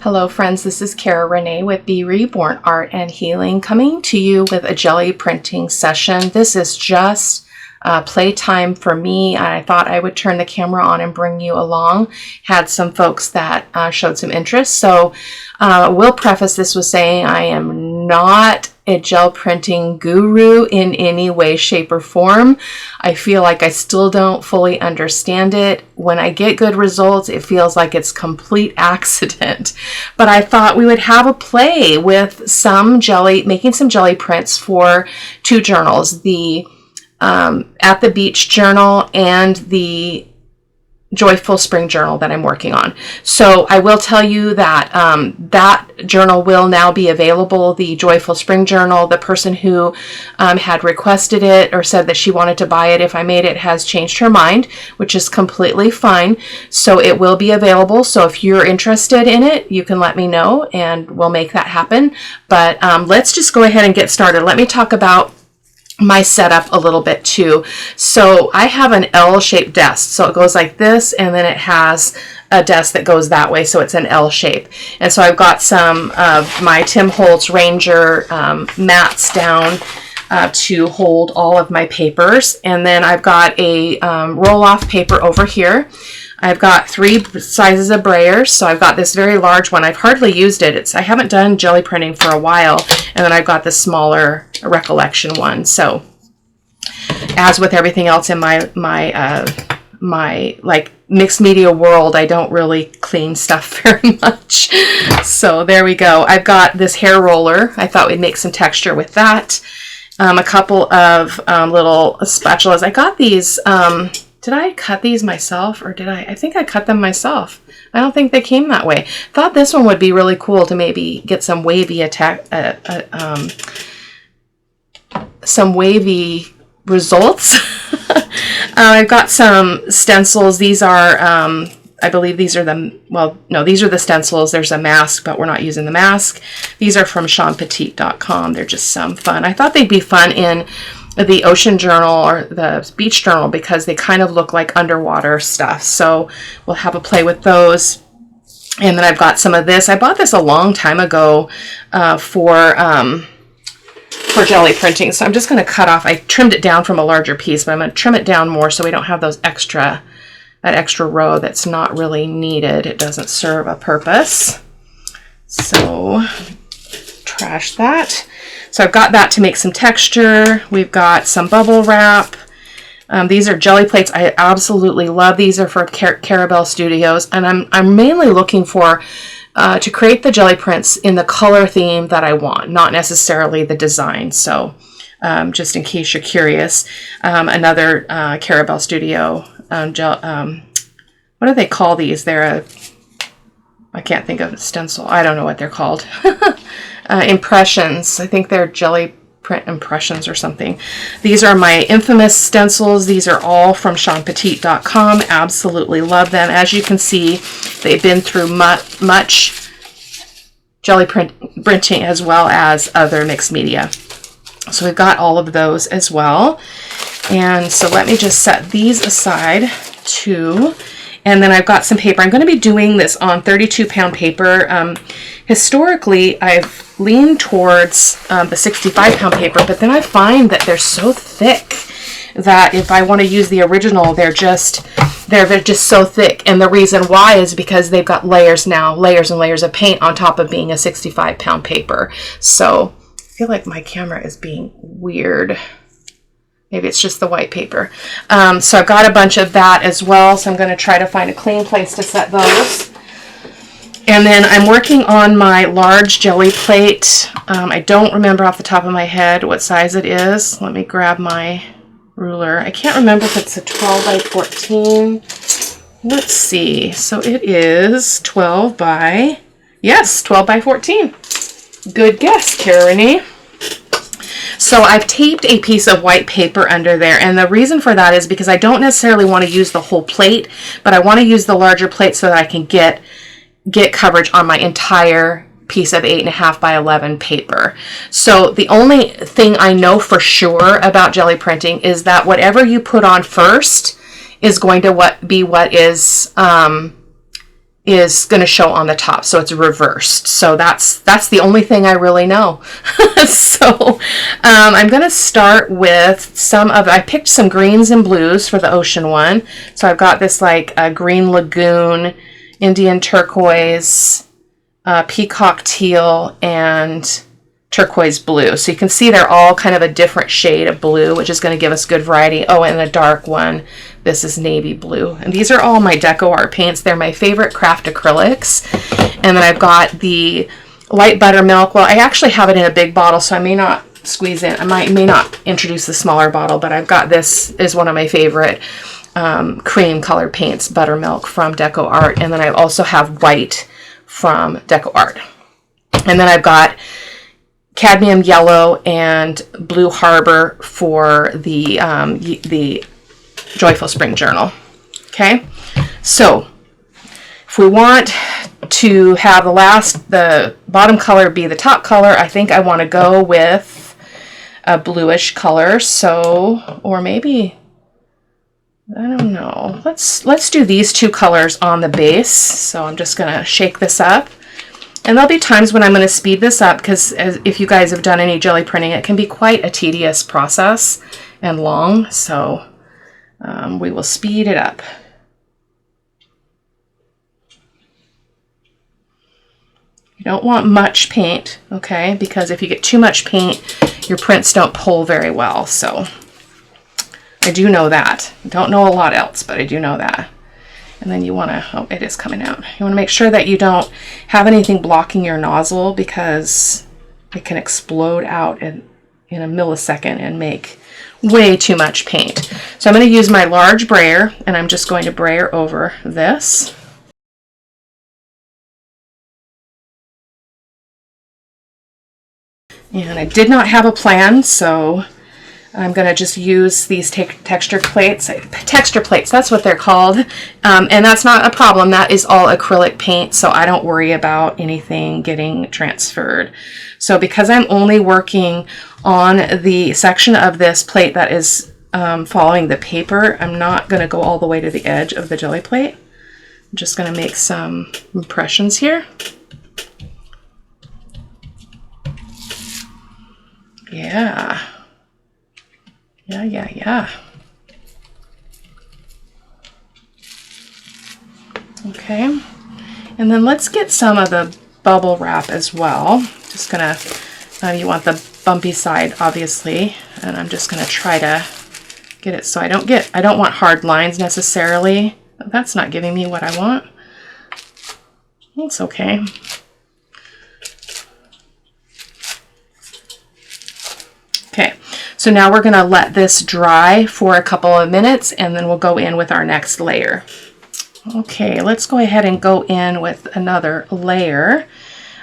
Hello friends, this is Cara-Renee with B.Reborn Art and Healing, coming to you with a jelly printing session. This is just playtime for me. I thought I would turn the camera on and bring you along. Had some folks that showed some interest. So we'll preface this with saying I am not a gel printing guru in any way, shape, or form. I feel like I still don't fully understand it. When I get good results, it feels like it's complete accident. But I thought we would have a play with some jelly, making some jelly prints for two journals, the At the Beach journal and the Joyful Spring journal that I'm working on. So I will tell you that that journal will now be available, the Joyful Spring journal. The person who had requested it or said that she wanted to buy it if I made it has changed her mind, which is completely fine. So it will be available. So if you're interested in it, you can let me know and we'll make that happen. But let's just go ahead and get started. Let me talk about my setup a little bit too. So I have an L-shaped desk. So it goes like this, and then it has a desk that goes that way. So it's an L shape. And so I've got some of my Tim Holtz Ranger mats down to hold all of my papers. And then I've got a roll-off paper over here. I've got 3 sizes of brayers, so I've got this very large one. I've hardly used it. I haven't done jelly printing for a while, and then I've got the smaller recollection one. So, as with everything else in my like mixed media world, I don't really clean stuff very much. So there we go. I've got this hair roller. I thought we'd make some texture with that. A couple of little spatulas. I got these. Did I cut these myself or did I think I cut them myself. I don't think they came that way. Thought this one would be really cool to maybe get some wavy some wavy results. I've got some stencils. These are, I believe these are these are the stencils. There's a mask, but we're not using the mask. These are from SeanPetite.com. They're just some fun. I thought they'd be fun in the ocean journal or the beach journal because they kind of look like underwater stuff. So we'll have a play with those. And then I've got some of this. I bought this a long time ago for jelly printing. So I'm just going to cut off. I trimmed it down from a larger piece, but I'm going to trim it down more so we don't have that extra row that's not really needed. It doesn't serve a purpose. So trash that. So I've got that to make some texture. We've got some bubble wrap. These are jelly plates. I absolutely love. These are for Carabelle Studios, and I'm mainly looking for to create the jelly prints in the color theme that I want, not necessarily the design. So just in case you're curious, another Carabelle Studio what do they call these? I can't think of a stencil. I don't know what they're called. Impressions. I think they're jelly print impressions or something. These are my infamous stencils. These are all from SeanPetite.com. Absolutely love them. As you can see, they've been through much jelly printing as well as other mixed media. So we've got all of those as well. And so let me just set these aside too. And then I've got some paper. I'm going to be doing this on 32-pound paper. Historically, I've leaned towards the 65-pound paper, but then I find that they're so thick that if I want to use the original, they're just so thick. And the reason why is because they've got layers now, layers and layers of paint on top of being a 65-pound paper. So I feel like my camera is being weird. Maybe it's just the white paper. So I've got a bunch of that as well. So I'm going to try to find a clean place to set those. And then I'm working on my large jelly plate. I don't remember off the top of my head what size it is. Let me grab my ruler. I can't remember if it's a 12 by 14. Let's see. So it is 12 by 14. Good guess, Cara-Renee. So I've taped a piece of white paper under there, and the reason for that is because I don't necessarily want to use the whole plate, but I want to use the larger plate so that I can get coverage on my entire piece of 8.5 by 11 paper. So the only thing I know for sure about jelly printing is that whatever you put on first is going to be what is is going to show on the top, so it's reversed. So that's the only thing I really know. So I'm going to start with I picked some greens and blues for the ocean one. So I've got this like a green lagoon, Indian turquoise, peacock teal, and turquoise blue. So you can see they're all kind of a different shade of blue, which is going to give us good variety. Oh, and a dark one. This is navy blue. And these are all my DecoArt paints. They're my favorite craft acrylics. And then I've got the light buttermilk. Well, I actually have it in a big bottle, so I may not squeeze in. I may not introduce the smaller bottle, but I've got this is one of my favorite cream colored paints, buttermilk from DecoArt. And then I also have white from DecoArt. And then I've got cadmium yellow and blue harbor for the Joyful Spring Journal. Okay, so if we want to have the bottom color be the top color, I think I want to go with a bluish color. So, or maybe, I don't know. Let's do these two colors on the base. So I'm just gonna shake this up. And there'll be times when I'm going to speed this up because if you guys have done any jelly printing, it can be quite a tedious process and long. So we will speed it up. You don't want much paint, okay? Because if you get too much paint, your prints don't pull very well. So I do know that. I don't know a lot else, but I do know that. And then you want to, oh, it is coming out. You want to make sure that you don't have anything blocking your nozzle because it can explode out in a millisecond and make way too much paint. So I'm going to use my large brayer and I'm just going to brayer over this. And I did not have a plan, so I'm going to just use these texture plates. Texture plates, that's what they're called. And that's not a problem. That is all acrylic paint, so I don't worry about anything getting transferred. So because I'm only working on the section of this plate that is following the paper, I'm not going to go all the way to the edge of the jelly plate. I'm just going to make some impressions here. Yeah. Yeah. Okay, and then let's get some of the bubble wrap as well. Just gonna, you want the bumpy side, obviously, and I'm just gonna try to get it so I don't want hard lines necessarily. That's not giving me what I want. It's okay. Okay. So now we're going to let this dry for a couple of minutes and then we'll go in with our next layer. Okay, let's go ahead and go in with another layer.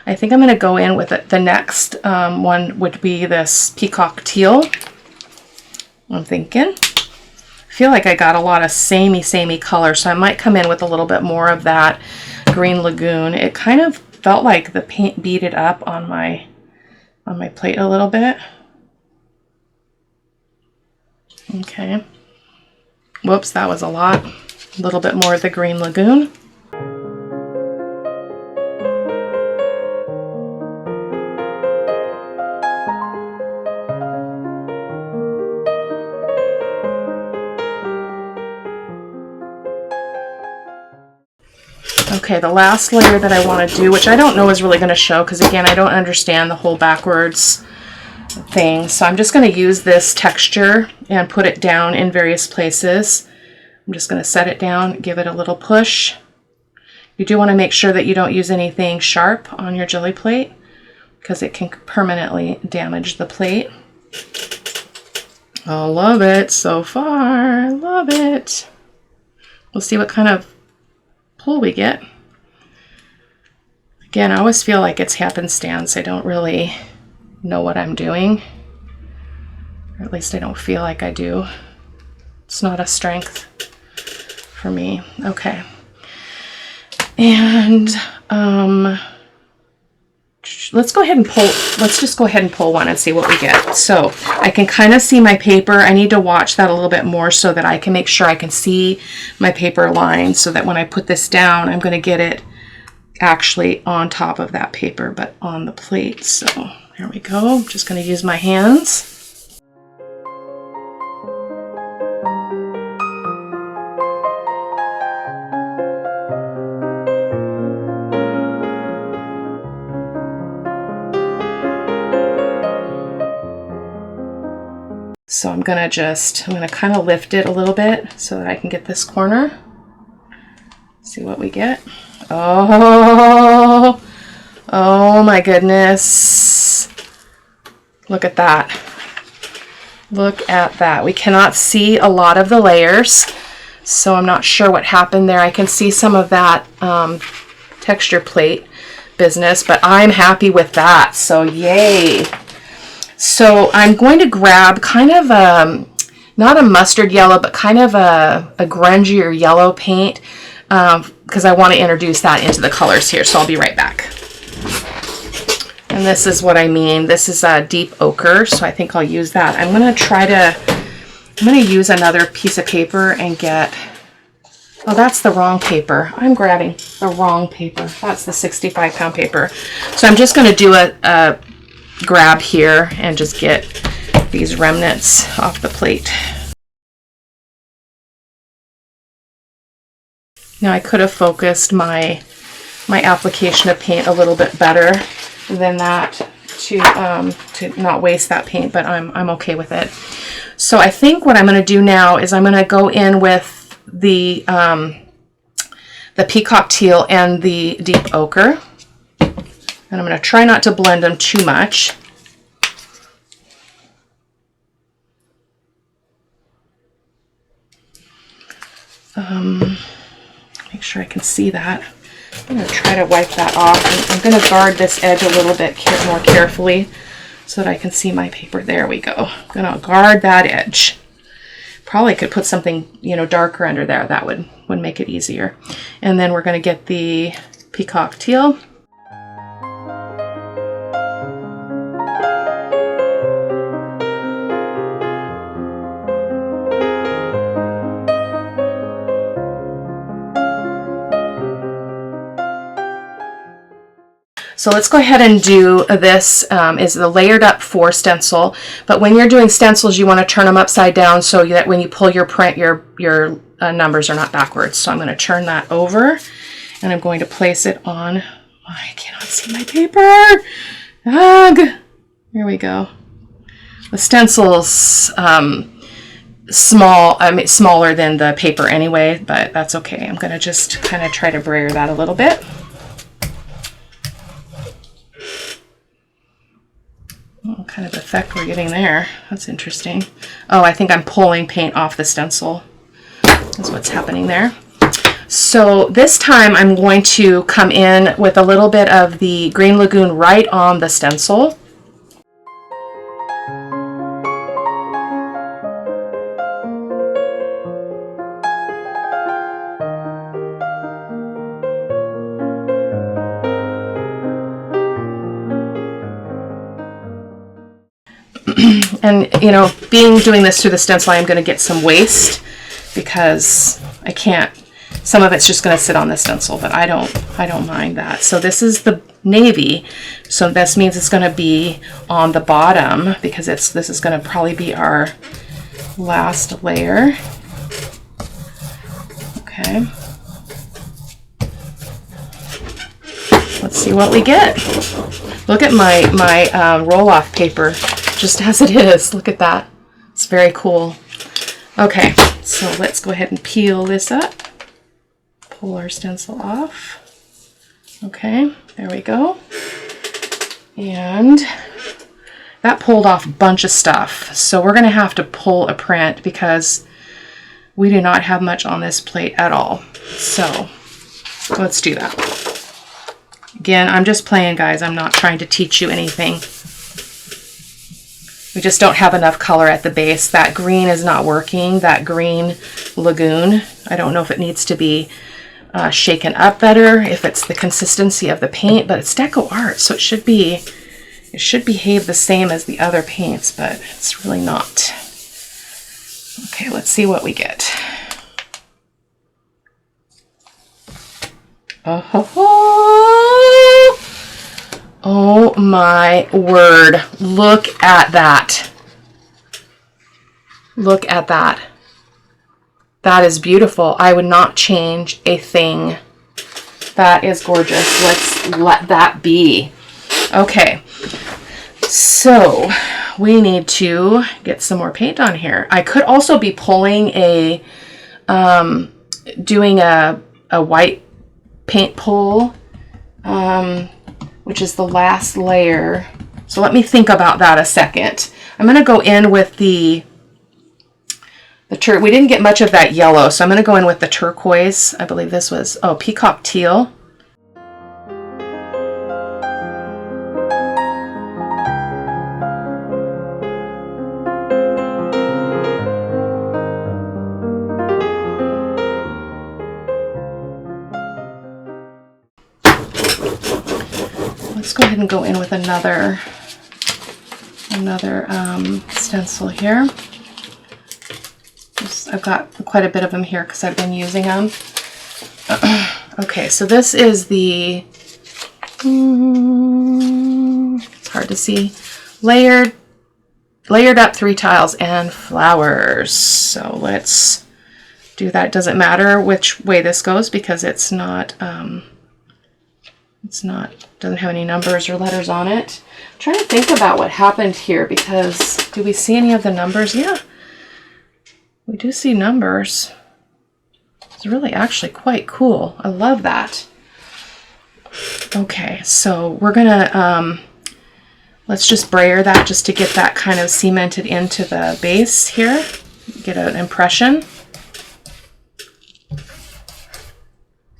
I think I'm going to go in with the next one would be this Peacock Teal. I'm thinking. I feel like I got a lot of samey color, so I might come in with a little bit more of that green Lagoon. It kind of felt like the paint beaded up on my plate a little bit. Okay. Whoops, that was a lot. A little bit more of the green Lagoon. Okay, the last layer that I want to do, which I don't know is really going to show because again, I don't understand the whole backwards thing. So I'm just going to use this texture and put it down in various places. I'm just going to set it down, give it a little push. You do want to make sure that you don't use anything sharp on your jelly plate because it can permanently damage the plate. I love it so far. I love it. We'll see what kind of pull we get. Again, I always feel like it's happenstance. I don't really know what I'm doing, or at least I don't feel like I do. It's not a strength for me. Okay, and let's go ahead and pull, let's just go ahead and pull one and see what we get. So I can kind of see my paper. I need to watch that a little bit more so that I can make sure I can see my paper line, so that when I put this down, I'm going to get it actually on top of that paper, but on the plate. So there we go. I'm just going to use my hands. So I'm going to kind of lift it a little bit so that I can get this corner. See what we get. Oh my goodness. Look at that. Look at that. We cannot see a lot of the layers, so I'm not sure what happened there. I can see some of that texture plate business, but I'm happy with that. So yay. So I'm going to grab kind of not a mustard yellow, but kind of a grungier yellow paint, because I want to introduce that into the colors here. So I'll be right back. And this is what I mean. This is a deep ochre, so I think I'll use that. I'm going to use another piece of paper and get, oh, that's the wrong paper. I'm grabbing the wrong paper. That's the 65-pound paper. So I'm just going to do a grab here and just get these remnants off the plate. Now I could have focused my application of paint a little bit better than that to not waste that paint, but I'm okay with it. So I think what I'm going to do now is I'm going to go in with the Peacock Teal and the deep ochre. And I'm going to try not to blend them too much. Make sure I can see that. I'm going to try to wipe that off. And I'm going to guard this edge a little bit more carefully so that I can see my paper. There we go. I'm going to guard that edge. Probably could put something, darker under there. That would make it easier. And then we're going to get the Peacock Teal. So let's go ahead and do this. Is the layered up 4 stencil, but when you're doing stencils, you want to turn them upside down so that when you pull your print, your numbers are not backwards. So I'm going to turn that over, and I'm going to place it on. I cannot see my paper. Ugh. Here we go. The stencil's smaller than the paper anyway, but that's okay. I'm going to just kind of try to brayer that a little bit. What kind of effect we're getting there. That's interesting. Oh, I think I'm pulling paint off the stencil. That's what's happening there. So this time I'm going to come in with a little bit of the Green Lagoon right on the stencil. And doing this through the stencil, I'm going to get some waste because I can't. Some of it's just going to sit on the stencil, but I don't mind that. So this is the navy, so this means it's going to be on the bottom because this is going to probably be our last layer. Okay. Let's see what we get. Look at my roll-off paper. Just as it is. Look at that. It's very cool. Okay, so let's go ahead and peel this up. Pull our stencil off. Okay, there we go. And that pulled off a bunch of stuff. So we're going to have to pull a print because we do not have much on this plate at all. So let's do that. Again, I'm just playing, guys. I'm not trying to teach you anything. We just don't have enough color at the base. That green is not working, that green Lagoon. I don't know if it needs to be shaken up better if it's the consistency of the paint, but it's DecoArt, so it should behave the same as the other paints, but it's really not. Okay, let's see what we get. Oh my word. Look at that. Look at that. That is beautiful. I would not change a thing. That is gorgeous. Let's let that be. Okay. So we need to get some more paint on here. I could also be pulling a, doing a white paint pull, which is the last layer. So let me think about that a second. I'm going to go in with we didn't get much of that yellow, so I'm going to go in with the turquoise. I believe this was, Peacock Teal. Let's go ahead and go in with another stencil here. I've got quite a bit of them here because I've been using them. Okay, so this is the, it's hard to see, layered up 3 tiles and flowers. So let's do that. It doesn't matter which way this goes because it's not, doesn't have any numbers or letters on it. I'm trying to think about what happened here because do we see any of the numbers? Yeah, we do see numbers. It's really actually quite cool. I love that. Okay, so we're gonna, let's just brayer that just to get that kind of cemented into the base here. Get an impression.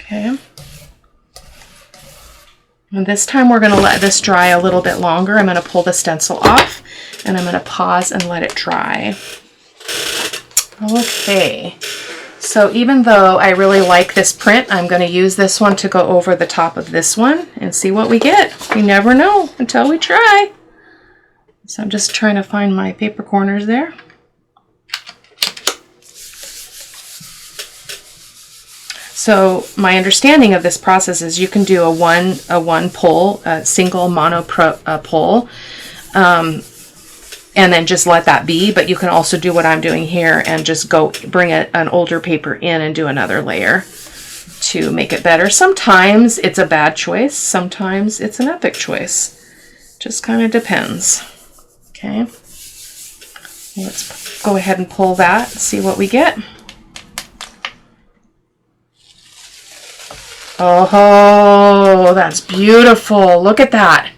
Okay. And this time we're going to let this dry a little bit longer. I'm going to pull the stencil off and I'm going to pause and let it dry. Okay, so even though I really like this print, I'm going to use this one to go over the top of this one and see what we get. You never know until we try. So I'm just trying to find my paper corners there. So my understanding of this process is you can do a one pull, a single mono pull, and then just let that be. But you can also do what I'm doing here and just go bring an older paper in and do another layer to make it better. Sometimes it's a bad choice. Sometimes it's an epic choice. Just kind of depends. Okay. Let's go ahead and pull that, see what we get. Oh, that's beautiful. Look at that.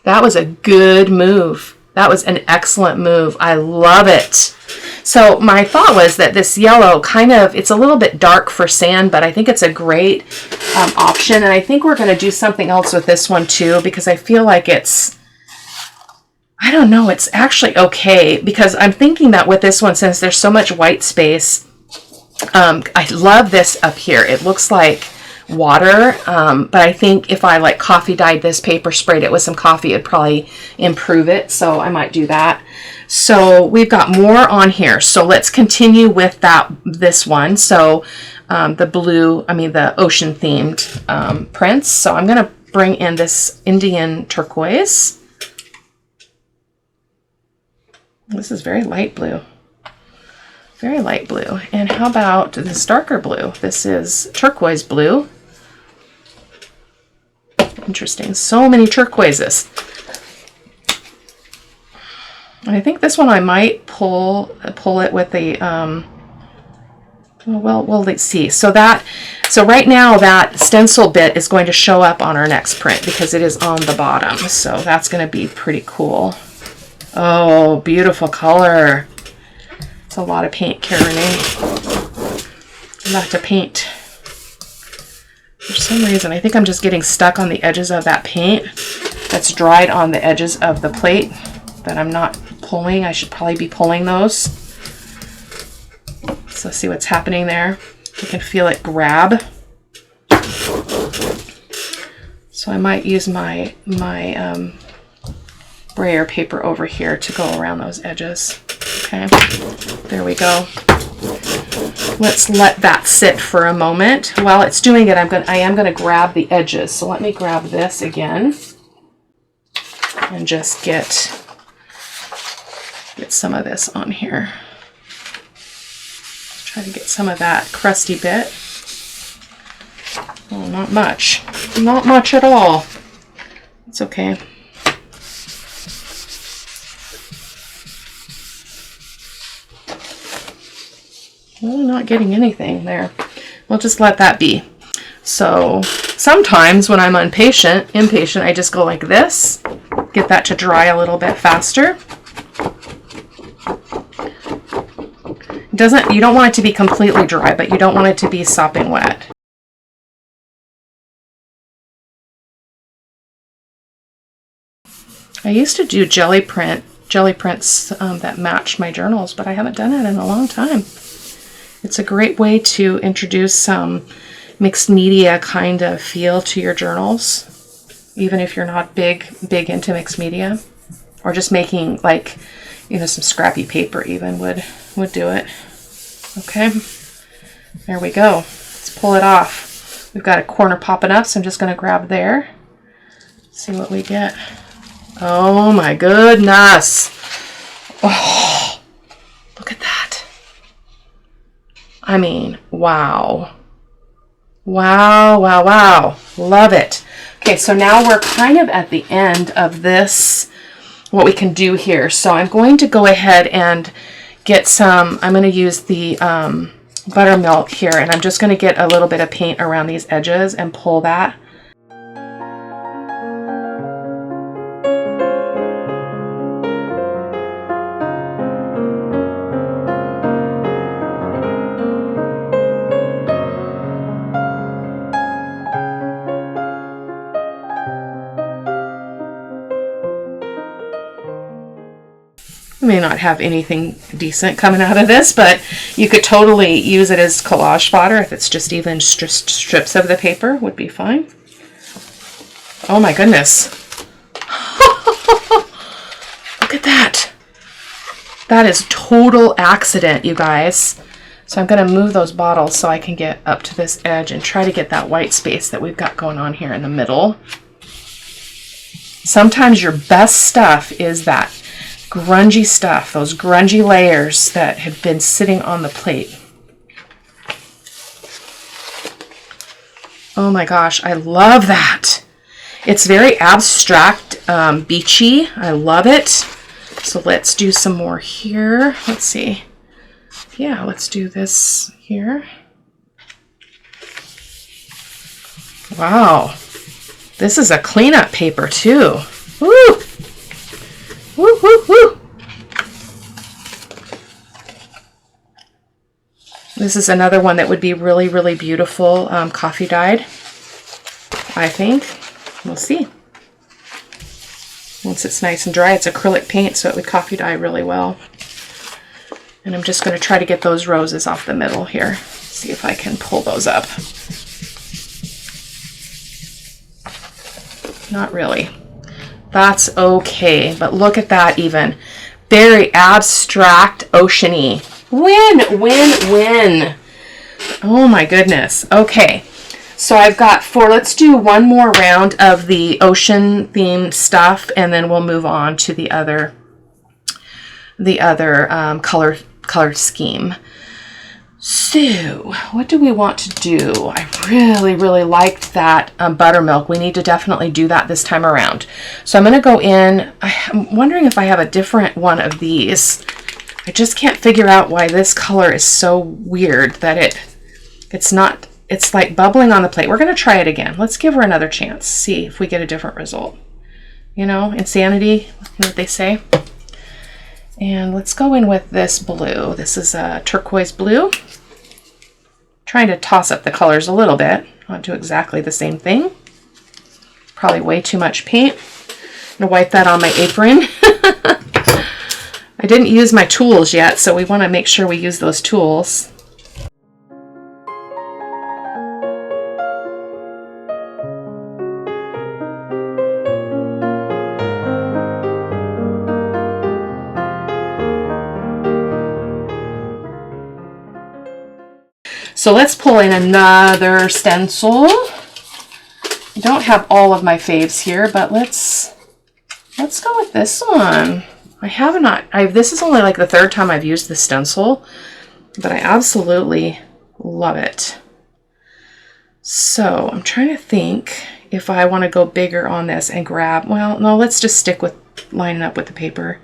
That was a good move. That was an excellent move. I love it. So my thought was that this yellow kind of, it's a little bit dark for sand, but I think it's a great option. And I think we're going to do something else with this one too, because I feel like it's, I don't know, it's actually okay. Because I'm thinking that with this one, since there's so much white space, I love this up here. It looks like water, but I think if I like coffee dyed this paper, sprayed it with some coffee, it'd probably improve it. So I might do that. So we've got more on here. So let's continue with this one. So the ocean themed prints. So I'm going to bring in this Indian turquoise. This is very light blue. Very light blue. And how about this darker blue? This is turquoise blue. Interesting. So many turquoises. And I think this one I might pull it with a well, let's see. So right now that stencil bit is going to show up on our next print because it is on the bottom. So that's going to be pretty cool. Oh, beautiful color. It's a lot of paint, Cara-Renee. A lot to paint. For some reason, I think I'm just getting stuck on the edges of that paint that's dried on the edges of the plate that I'm not pulling. I should probably be pulling those. So see what's happening there. You can feel it grab. So I might use my brayer paper over here to go around those edges. Okay, there we go. Let's let that sit for a moment. While it's doing it, I am gonna grab the edges. So let me grab this again and just get some of this on here. Try to get some of that crusty bit. Oh, not much. Not much at all. It's okay. Well, not getting anything there. We'll just let that be. So sometimes when I'm impatient, I just go like this, get that to dry a little bit faster. You don't want it to be completely dry, but you don't want it to be sopping wet. I used to do jelly prints that matched my journals, but I haven't done it in a long time. It's a great way to introduce some mixed media kind of feel to your journals, even if you're not big into mixed media, or just making like, you know, some scrappy paper even would do it. Okay, there we go. Let's pull it off. We've got a corner popping up, so I'm just going to grab there. See what we get. Oh my goodness. Oh, look at that. I mean, wow. Wow, wow, wow. Love it. Okay, so now we're kind of at the end of this, what we can do here. So I'm going to go ahead and get some, I'm going to use the Buttermilk here, and I'm just going to get a little bit of paint around these edges and pull that. You may not have anything decent coming out of this, but you could totally use it as collage fodder if it's just even strips of the paper would be fine. Oh my goodness. Look at that. That is total accident, you guys. So I'm going to move those bottles so I can get up to this edge and try to get that white space that we've got going on here in the middle. Sometimes your best stuff is that grungy stuff, those grungy layers that have been sitting on the plate. Oh my gosh, I love that. It's very abstract, beachy. I love it. So let's do some more here. Let's see. Yeah, let's do this here. Wow. This is a cleanup paper too. Woo! Woo, woo, woo. This is another one that would be really, really beautiful coffee dyed, I think. We'll see. Once it's nice and dry, it's acrylic paint, so it would coffee dye really well. And I'm just going to try to get those roses off the middle here. See if I can pull those up. Not really. That's okay, but look at that even. Very abstract, oceany. Win, win, win. Oh my goodness. Okay, so I've got let's do one more round of the ocean themed stuff, and then we'll move on to the other color scheme. So what do we want to do? I really, really liked that Buttermilk. We need to definitely do that this time around. So I'm going to go in. I'm wondering if I have a different one of these. I just can't figure out why this color is so weird that it's like bubbling on the plate. We're going to try it again. Let's give her another chance. See if we get a different result. You know, insanity, you know what they say. And let's go in with this blue. This is a turquoise blue. Trying to toss up the colors a little bit. I won't do exactly the same thing. Probably way too much paint. I'm gonna wipe that on my apron. I didn't use my tools yet, so we want to make sure we use those tools. So let's pull in another stencil. I don't have all of my faves here, but let's go with this one. This is only like the third time I've used this stencil, but I absolutely love it. So I'm trying to think if I want to go bigger on this and grab, well, no, let's just stick with lining up with the paper.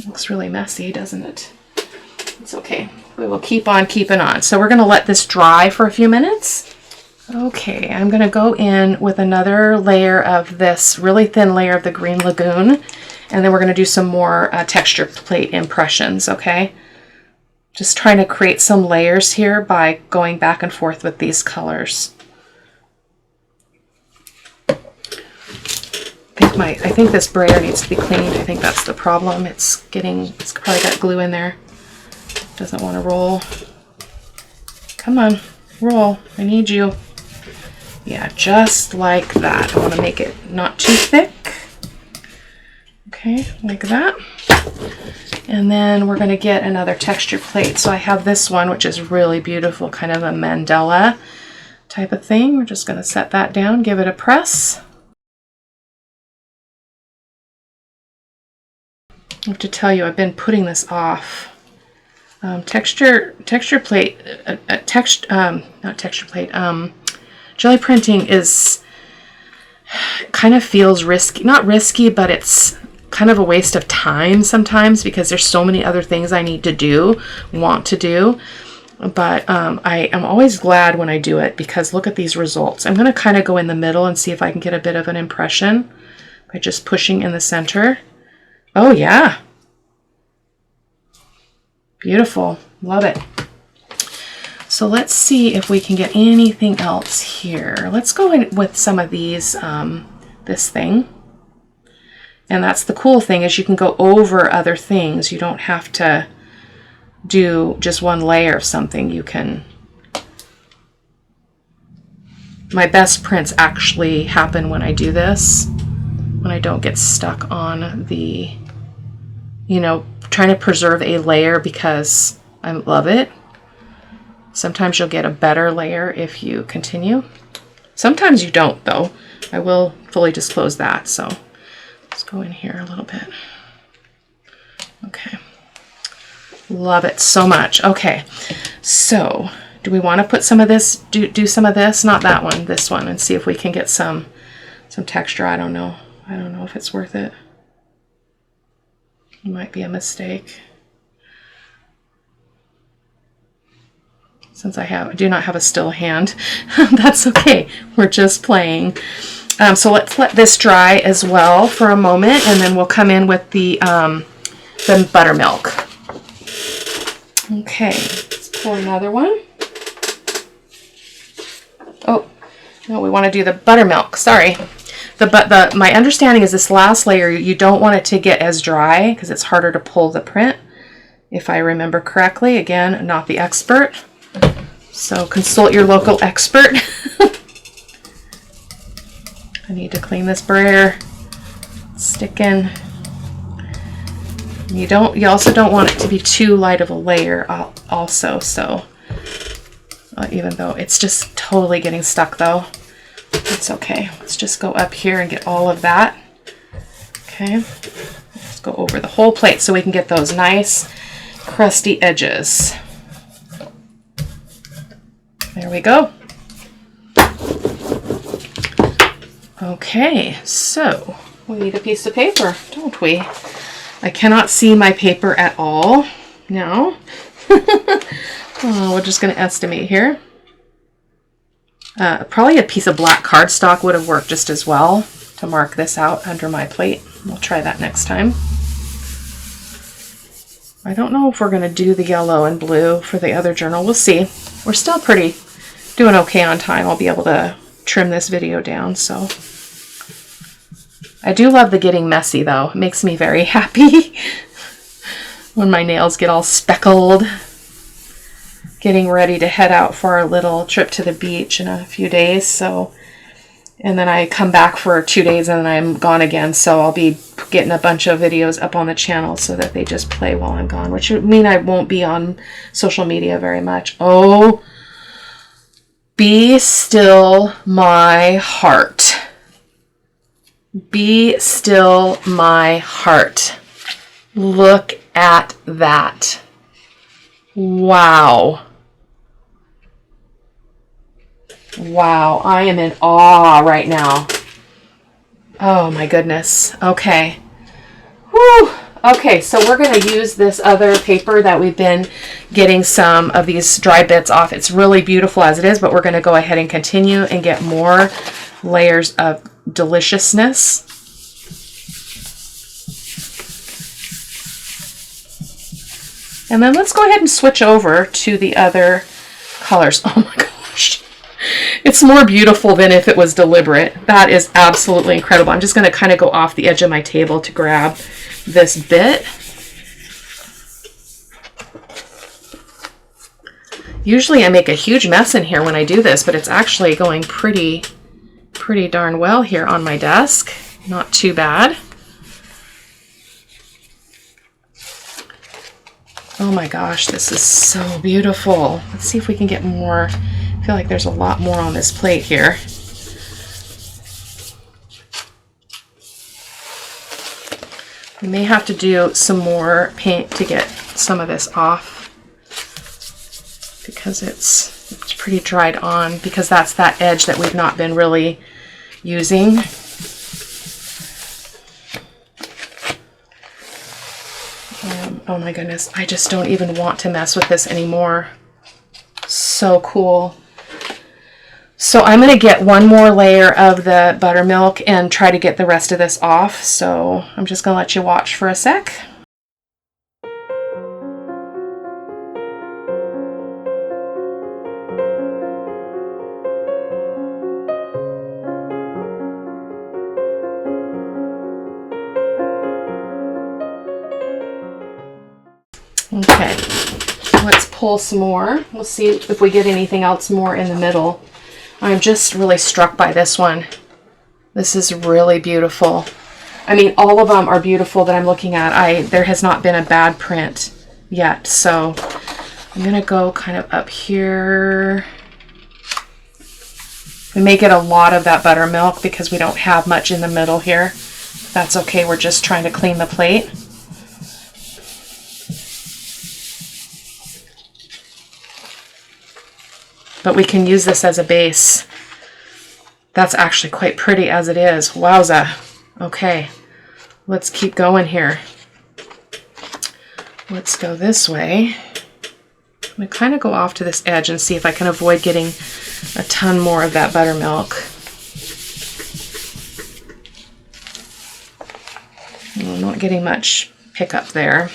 Looks really messy, doesn't it? It's okay. We will keep on keeping on. So we're going to let this dry for a few minutes. Okay, I'm going to go in with another layer of this really thin layer of the green Lagoon, and then we're going to do some more texture plate impressions, okay? Just trying to create some layers here by going back and forth with these colors. I think this brayer needs to be cleaned. I think that's the problem. It's probably got glue in there. Doesn't want to roll. Come on, roll. I need you. Yeah, just like that. I want to make it not too thick. Okay, like that. And then we're going to get another texture plate. So I have this one, which is really beautiful, kind of a Mandela type of thing. We're just going to set that down, give it a press. I have to tell you, I've been putting this off. Texture plate, not texture plate, jelly printing is kind of feels risky, not risky, but it's kind of a waste of time sometimes because there's so many other things I need to do, want to do. But I am always glad when I do it because look at these results. I'm going to kind of go in the middle and see if I can get a bit of an impression by just pushing in the center. Oh yeah. Beautiful. Love it. So let's see if we can get anything else here. Let's go in with some of these, this thing. And that's the cool thing is you can go over other things. You don't have to do just one layer of something. You can... My best prints actually happen when I do this, when I don't get stuck on the, you know, trying to preserve a layer because I love it. Sometimes you'll get a better layer if you continue. Sometimes you don't, though. I will fully disclose that. So let's go in here a little bit. Okay. Love it so much. Okay. So do we want to put some of this, do some of this? Not that one, this one, and see if we can get some texture. I don't know. I don't know if it's worth it. It might be a mistake. Since I do not have a still hand, that's okay. We're just playing. So let's let this dry as well for a moment, and then we'll come in with the buttermilk. Okay, let's pull another one. Oh, no, we want to do the buttermilk. Sorry. My understanding is this last layer, you don't want it to get as dry because it's harder to pull the print, if I remember correctly. Again, not the expert. So consult your local expert. I need to clean this brayer. Stick in. You also don't want it to be too light of a layer also, so even though it's just totally getting stuck though. It's okay. Let's just go up here and get all of that. Okay. Let's go over the whole plate so we can get those nice crusty edges. There we go. Okay, so we need a piece of paper, don't we? I cannot see my paper at all now. Oh, we're just going to estimate here. Probably a piece of black cardstock would have worked just as well to mark this out under my plate. We'll try that next time. I don't know if we're going to do the yellow and blue for the other journal. We'll see. We're still doing okay on time. I'll be able to trim this video down. So I do love the getting messy though. It makes me very happy when my nails get all speckled. getting ready to head out for our little trip to the beach in a few days. So, and then I come back for 2 days and then I'm gone again. So I'll be getting a bunch of videos up on the channel so that they just play while I'm gone, which would mean I won't be on social media very much. Oh, be still my heart. Be still my heart. Look at that. Wow. Wow, I am in awe right now. Oh my goodness. Okay. Whew. Okay, so we're going to use this other paper that we've been getting some of these dry bits off. It's really beautiful as it is, but we're going to go ahead and continue and get more layers of deliciousness. And then let's go ahead and switch over to the other colors. Oh my gosh. It's more beautiful than if it was deliberate. That is absolutely incredible. I'm just going to kind of go off the edge of my table to grab this bit. Usually I make a huge mess in here when I do this, but it's actually going pretty darn well here on my desk. Not too bad. Oh my gosh, this is so beautiful. Let's see if we can get more. I feel like there's a lot more on this plate here. We may have to do some more paint to get some of this off because it's pretty dried on, because that's that edge that we've not been really using. Oh my goodness, I just don't even want to mess with this anymore. So cool. So I'm going to get one more layer of the buttermilk and try to get the rest of this off. So I'm just going to let you watch for a sec. Okay, let's pull some more. We'll see if we get anything else more in the middle. I'm just really struck by this one. This is really beautiful. I mean, all of them are beautiful that I'm looking at. There has not been a bad print yet. So I'm going to go kind of up here. We may get a lot of that buttermilk because we don't have much in the middle here. That's okay. We're just trying to clean the plate. But we can use this as a base. That's actually quite pretty as it is. Wowza. Okay, let's keep going here. Let's go this way. I'm going to kind of go off to this edge and see if I can avoid getting a ton more of that buttermilk. I'm not getting much pickup there.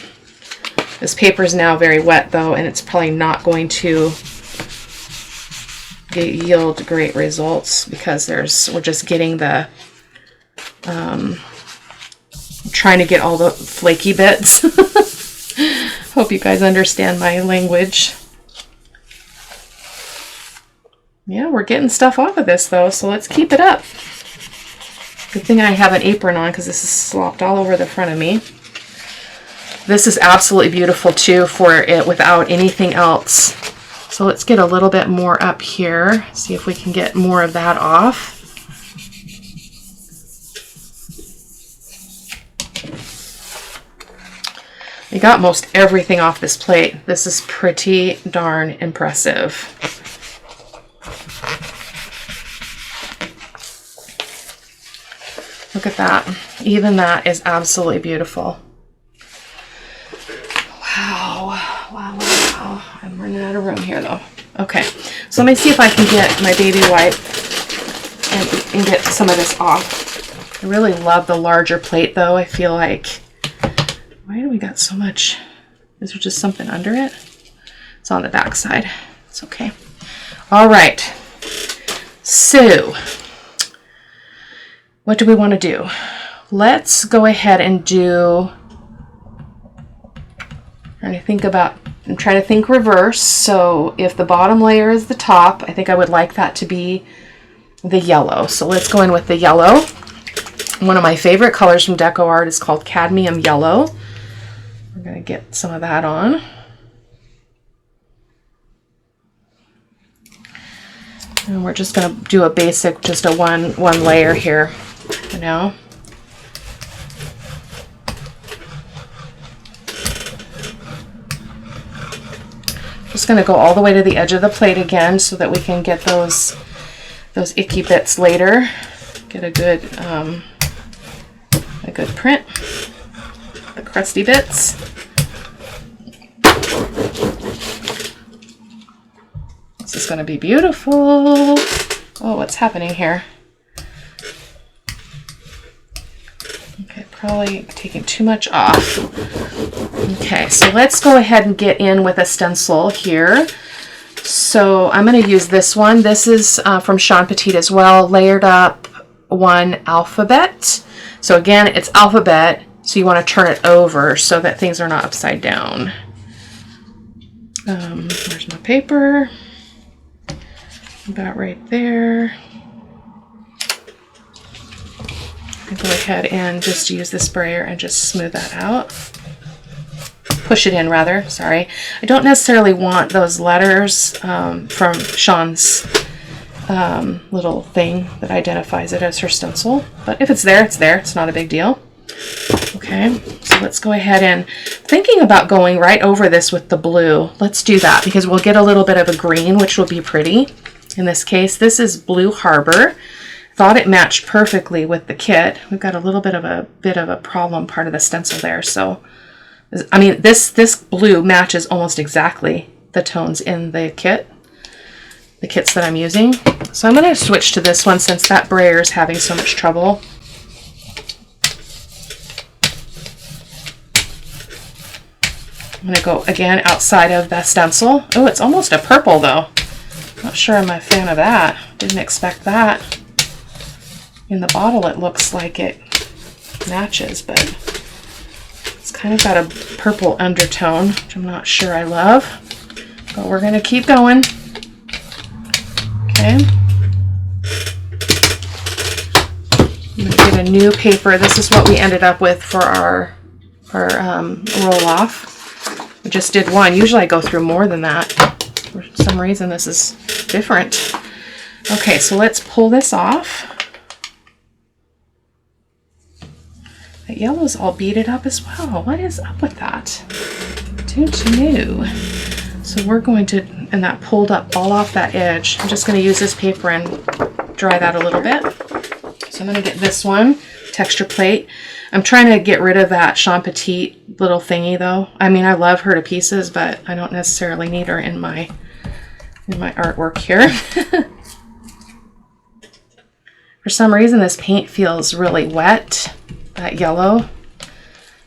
This paper is now very wet though, and it's probably not going to yield great results because we're just getting the trying to get all the flaky bits. Hope you guys understand my language. Yeah, we're getting stuff off of this though, so let's keep it up. Good thing I have an apron on because this is slopped all over the front of me. This is absolutely beautiful too for it without anything else. So let's get a little bit more up here, see if we can get more of that off. We got most everything off this plate. This is pretty darn impressive. Look at that. Even that is absolutely beautiful. Wow. Wow, wow, wow. I'm running out of room here though. Okay, so let me see if I can get my baby wipe and get some of this off. I really love the larger plate though. I feel like, why do we got so much? Is there just something under it? It's on the back side. It's okay. All right. So, what do we want to do? Let's go ahead and do, trying to think about I'm trying to think reverse. So if the bottom layer is the top, I think I would like that to be the yellow. So let's go in with the yellow. One of my favorite colors from DecoArt is called Cadmium Yellow. We're going to get some of that on. And we're just going to do a basic, just a one layer here for now. Just going to go all the way to the edge of the plate again so that we can get those icky bits later. Get a good print. The crusty bits. This is going to be beautiful. Oh, what's happening here? Okay, probably taking too much off. Okay, so let's go ahead and get in with a stencil here. So I'm going to use this one. This is from Sean Petit as well, Layered Up One Alphabet. So again, it's alphabet, so you want to turn it over so that things are not upside down. Where's my paper? About right there. I'll go ahead and just use the sprayer and just smooth that out. Push it in rather, sorry. I don't necessarily want those letters from Sean's little thing that identifies it as her stencil. But if it's there, it's there. It's not a big deal. Okay, so let's go ahead and thinking about going right over this with the blue. Let's do that because we'll get a little bit of a green, which will be pretty. In this case, this is Blue Harbor. Thought it matched perfectly with the kit. We've got a little bit of a problem part of the stencil there. So, I mean, this blue matches almost exactly the tones in the kits that I'm using. So I'm going to switch to this one since that brayer is having so much trouble. I'm going to go again outside of the stencil. Oh, it's almost a purple though. Not sure I'm a fan of that. Didn't expect that. In the bottle it looks like it matches, but it's kind of got a purple undertone, which I'm not sure I love. But we're going to keep going. Okay. I'm going to get a new paper. This is what we ended up with for our roll-off. We just did one. Usually I go through more than that. For some reason this is different. Okay, so let's pull this off. That yellow's all beaded up as well. What is up with that? Don't know. So we're going to, and that pulled up all off that edge. I'm just going to use this paper and dry that a little bit. So I'm going to get this one, texture plate. I'm trying to get rid of that Sean Petit little thingy though. I mean, I love her to pieces, but I don't necessarily need her in my artwork here. For some reason, this paint feels really wet, that yellow.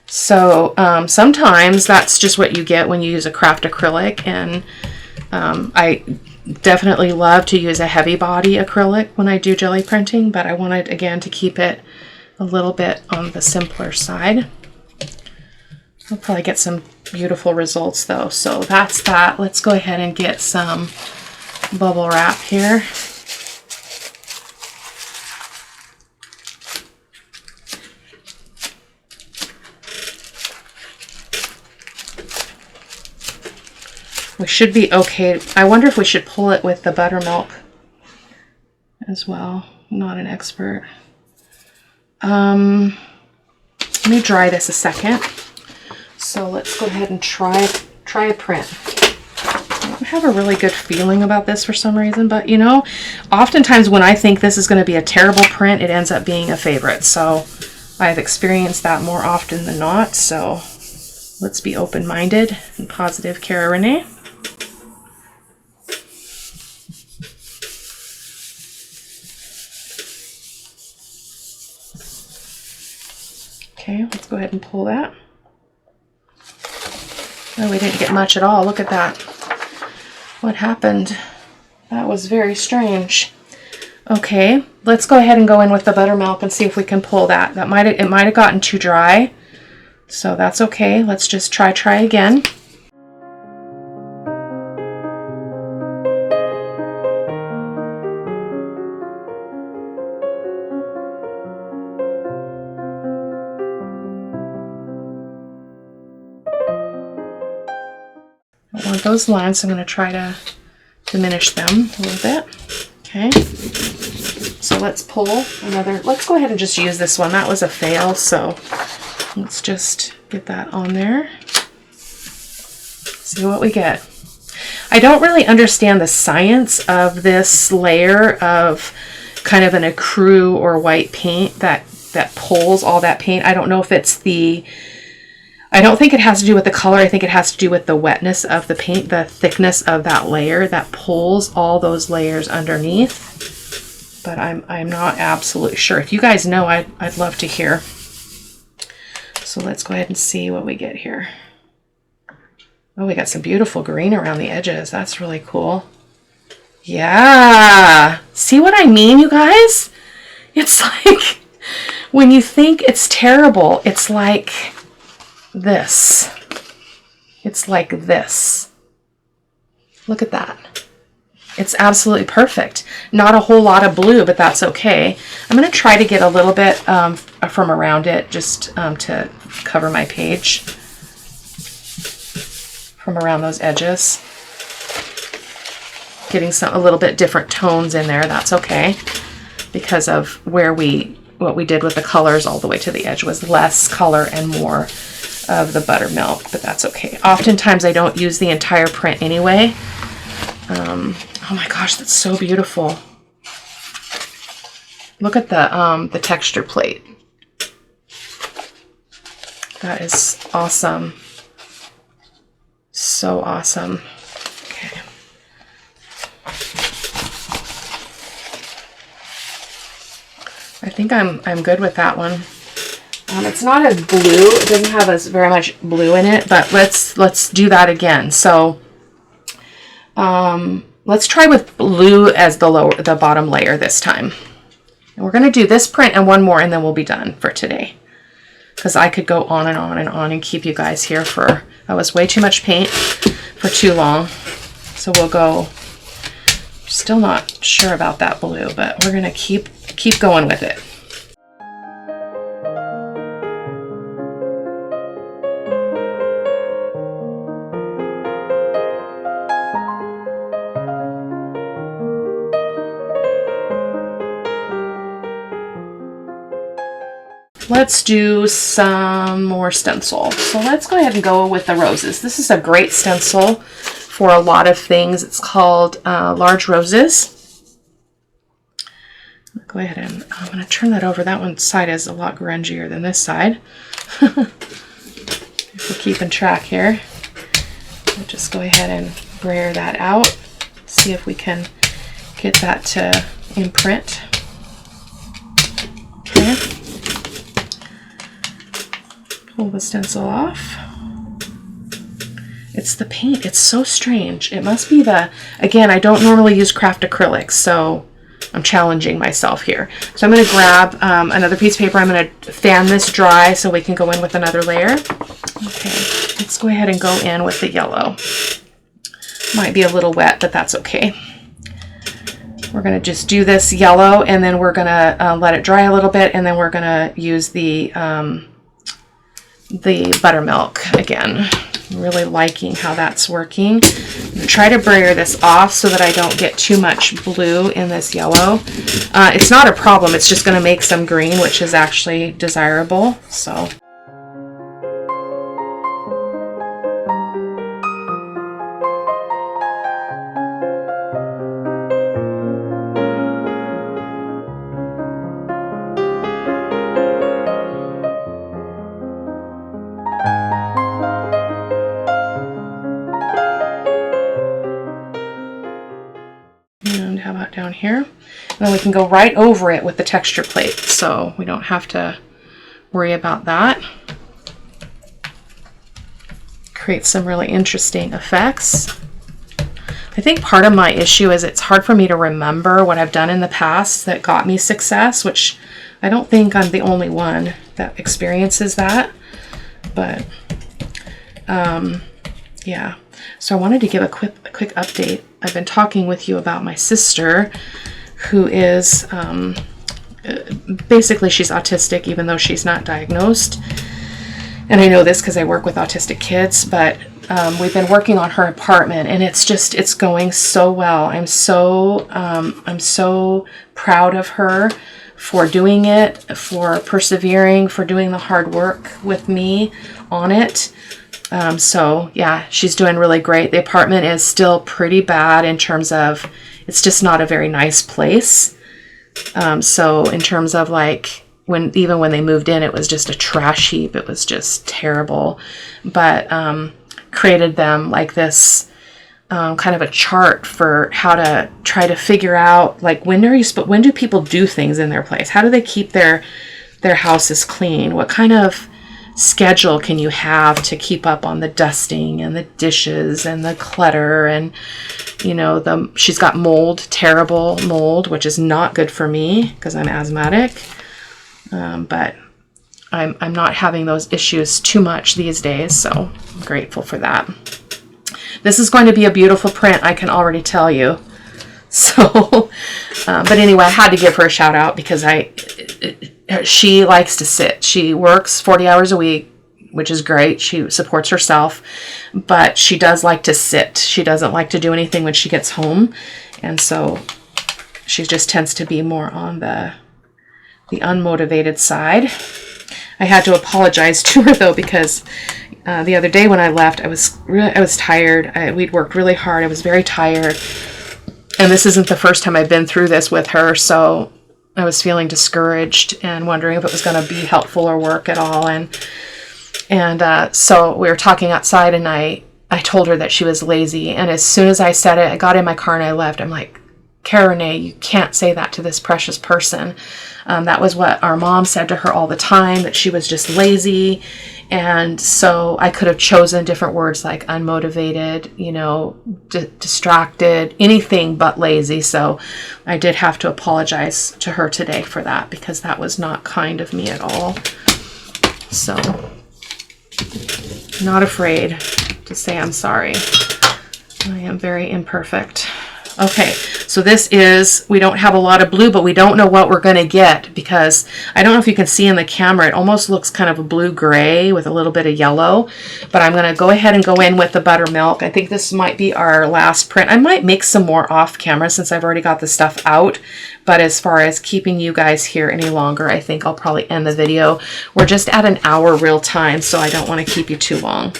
So sometimes that's just what you get when you use a craft acrylic, and I definitely love to use a heavy body acrylic when I do jelly printing, but I wanted again to keep it a little bit on the simpler side. I'll probably get some beautiful results though. So that's that. Let's go ahead and get some bubble wrap here. We should be okay. I wonder if we should pull it with the buttermilk as well. I'm not an expert. Let me dry this a second. So let's go ahead and try a print. I have a really good feeling about this for some reason, but you know, oftentimes when I think this is going to be a terrible print, it ends up being a favorite. So I've experienced that more often than not. So let's be open-minded and positive, Cara-Renee. Okay, let's go ahead and pull that. Oh, we didn't get much at all. Look at that. What happened? That was very strange. Okay, let's go ahead and go in with the buttermilk and see if we can pull that. It might have gotten too dry, so that's okay. Let's just try again. those lines. So I'm going to try to diminish them a little bit. Okay. So let's pull another, let's go ahead and just use this one. That was a fail, so let's just get that on there. See what we get. I don't really understand the science of this layer of kind of an ecru or white paint that pulls all that paint. I don't know if it's I don't think it has to do with the color. I think it has to do with the wetness of the paint, the thickness of that layer that pulls all those layers underneath. But I'm not absolutely sure. If you guys know, I'd love to hear. So let's go ahead and see what we get here. Oh, we got some beautiful green around the edges. That's really cool. Yeah. See what I mean, you guys? It's like, when you think it's terrible, it's like this. It's like this. Look at that. It's absolutely perfect. Not a whole lot of blue, but that's okay. I'm going to try to get a little bit from around it, just to cover my page. From around those edges. Getting a little bit different tones in there, that's okay. Because of what we did with the colors all the way to the edge was less color and more of the buttermilk, but that's okay. Oftentimes I don't use the entire print anyway. Oh my gosh, that's so beautiful. Look at the texture plate. That is awesome. So awesome. Okay. I think I'm good with that one. It's not as blue. It doesn't have as very much blue in it, but let's do that again. So let's try with blue as the bottom layer this time. And we're going to do this print and one more, and then we'll be done for today. Because I could go on and on and on and keep you guys here for, that was way too much paint for too long. So we'll go, still not sure about that blue, but we're going to keep going with it. Let's do some more stencil. So let's go ahead and go with the roses. This is a great stencil for a lot of things. It's called Large Roses. Go ahead and I'm going to turn that over. That one side is a lot grungier than this side. If we're keeping track here, we'll just go ahead and brayer that out. See if we can get that to imprint. Okay. Pull the stencil off. It's the paint. It's so strange. It must be again, I don't normally use craft acrylics, so I'm challenging myself here. So I'm going to grab another piece of paper. I'm going to fan this dry so we can go in with another layer. Okay, let's go ahead and go in with the yellow. Might be a little wet, but that's okay. We're going to just do this yellow, and then we're going to let it dry a little bit, and then we're going to use the buttermilk again. I'm really liking how that's working. I'm going to try to brayer this off so that I don't get too much blue in this yellow. It's not a problem, it's just going to make some green, which is actually desirable. So down here, and then we can go right over it with the texture plate, so we don't have to worry about that. Create some really interesting effects. I think part of my issue is it's hard for me to remember what I've done in the past that got me success, which I don't think I'm the only one that experiences that, but yeah. So I wanted to give a quick update. I've been talking with you about my sister, who is basically, she's autistic, even though she's not diagnosed. And I know this because I work with autistic kids, but we've been working on her apartment, and it's going so well. I'm so proud of her for doing it, for persevering, for doing the hard work with me on it. So yeah, she's doing really great. The apartment is still pretty bad in terms of, it's just not a very nice place. So in terms of like, even when they moved in, it was just a trash heap. It was just terrible. But created them like this kind of a chart for how to try to figure out like when do people do things in their place? How do they keep their houses clean? What kind of schedule can you have to keep up on the dusting and the dishes and the clutter? And you know, she's got mold, terrible mold, which is not good for me because I'm asthmatic. But I'm not having those issues too much these days, so I'm grateful for that. This is going to be a beautiful print, I can already tell you. So, but anyway, I had to give her a shout out because she likes to sit. She works 40 hours a week, which is great. She supports herself, but she does like to sit. She doesn't like to do anything when she gets home, and so she just tends to be more on the unmotivated side. I had to apologize to her though, because the other day when I left, I was tired. We'd worked really hard. I was very tired, and this isn't the first time I've been through this with her, so I was feeling discouraged and wondering if it was going to be helpful or work at all. And so we were talking outside, and I told her that she was lazy, and as soon as I said it, I got in my car and I left. I'm like, Cara-Renee, you can't say that to this precious person. That was what our mom said to her all the time, that she was just lazy. And so I could have chosen different words like unmotivated, you know, distracted, anything but lazy. So I did have to apologize to her today for that, because that was not kind of me at all. So not afraid to say I'm sorry. I am very imperfect. Okay, so this is, we don't have a lot of blue, but we don't know what we're going to get, because I don't know if you can see in the camera, it almost looks kind of a blue-gray with a little bit of yellow, but I'm going to go ahead and go in with the Buttermilk. I think this might be our last print. I might make some more off camera since I've already got the stuff out, but as far as keeping you guys here any longer, I think I'll probably end the video. We're just at an hour real time, so I don't want to keep you too long.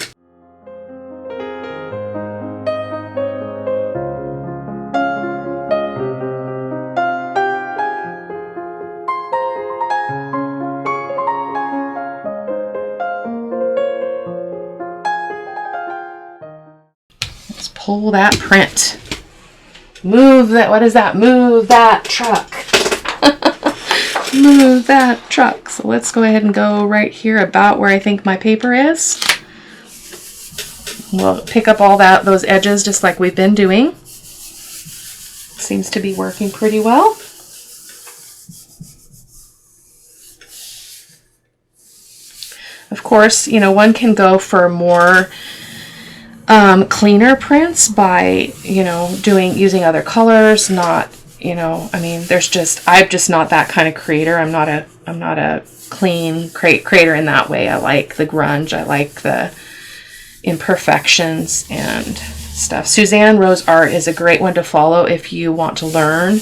Pull that print. Move that, what is that? Move that truck. Move that truck. So let's go ahead and go right here about where I think my paper is. We'll pick up all those edges just like we've been doing. Seems to be working pretty well. Of course, you know, one can go for more cleaner prints by, you know, using other colors, not, you know, I mean, I'm just not that kind of creator. I'm not a clean creator in that way. I like the grunge. I like the imperfections and stuff. Suzanne Rose Art is a great one to follow if you want to learn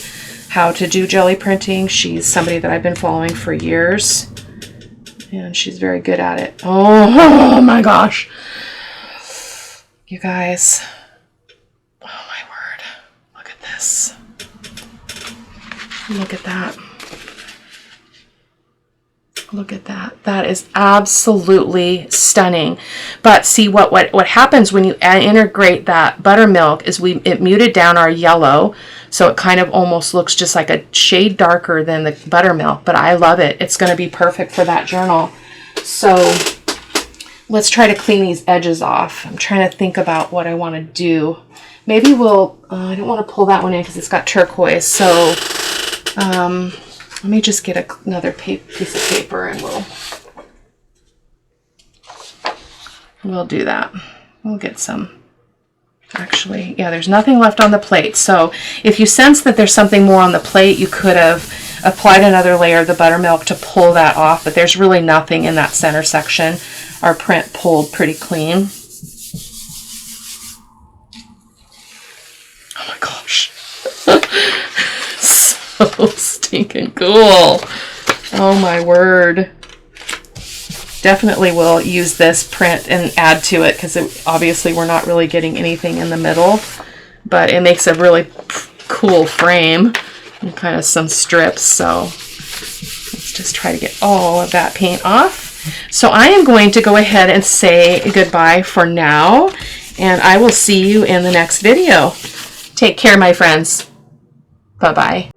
how to do jelly printing. She's somebody that I've been following for years, and she's very good at it. Oh my gosh. You guys, oh my word, look at this. Look at that. Look at that. That is absolutely stunning. But see, what happens when you integrate that Buttermilk is it muted down our yellow, so it kind of almost looks just like a shade darker than the Buttermilk, but I love it. It's going to be perfect for that journal. So let's try to clean these edges off. I'm trying to think about what I want to do. Maybe we'll, I don't want to pull that one in because it's got turquoise. So let me just get another piece of paper and we'll do that. We'll get some. Actually, yeah, there's nothing left on the plate. So if you sense that there's something more on the plate, you could have applied another layer of the Buttermilk to pull that off, but there's really nothing in that center section. Our print pulled pretty clean. gosh. So stinking cool. Oh my word. Definitely will use this print and add to it because obviously we're not really getting anything in the middle, but it makes a really cool frame and kind of some strips. So let's just try to get all of that paint off. So I am going to go ahead and say goodbye for now, and I will see you in the next video. Take care, my friends. Bye-bye.